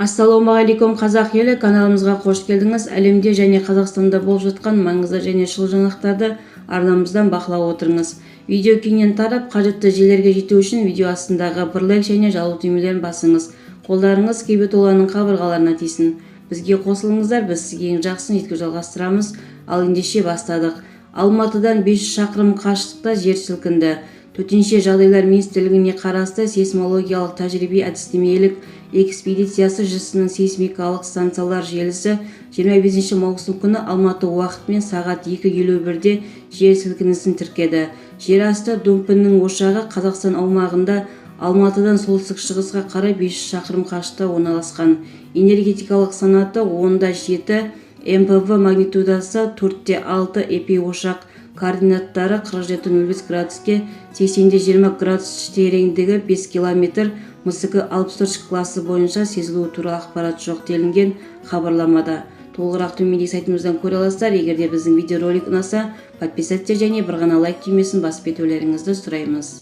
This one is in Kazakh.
Ассалаумағалейкум қазақ елі, каналымызға қош келдіңіз. Әлемде және Қазақстанда болып жатқан маңызды және шұғыл жаңалықтарды арнамыздан бақылап отырыңыз. Видео кеңінен тарап, қажетті жерлерге жету үшін видео астындағы бір лайк және жалау түймелерін басыңыз. Қолдарыңыз Кейбетолланың қабырғаларына тисін. Бізге қосылыңыздар, біз сізге ең жақсысын жеткізуді жалғастырамыз. Ал ендеше бастадық. Алматыдан 500 шақырым қашықтықта жер сілкінді. Төтенше жағдайлар министрлігіне қарасты сейсмологиялық тәжірибе әдістемелік экспедициясы ЖС-нің сейсмикалық станциялар желісі 25 маусым күні Алматы уақытымен сағат 2:51-де жер сілкінісін тіркеді. Жер асты дүмпуінің ошағы Қазақстан аумағында Алматыдан солтүстік-шығысқа қарай 500 шақырым қашықта орналасқан. Энергетикалық санаты 10,7, МПВ магнитудасы 4,6, эпиошақ координаттары 47,05 градуске, 80-20 градус тереңдігі 5 километр, мысығы 64 классы бойынша сезілуі туралы ақпарат жоқ делінген хабарламада. Толығырақ төмендегі сайтымыздан көре аласыздар. Егер де біздің видеоролик ұнаса, подписаться және бір ғана лайк түймесін басып кетулеріңізді сұраймыз.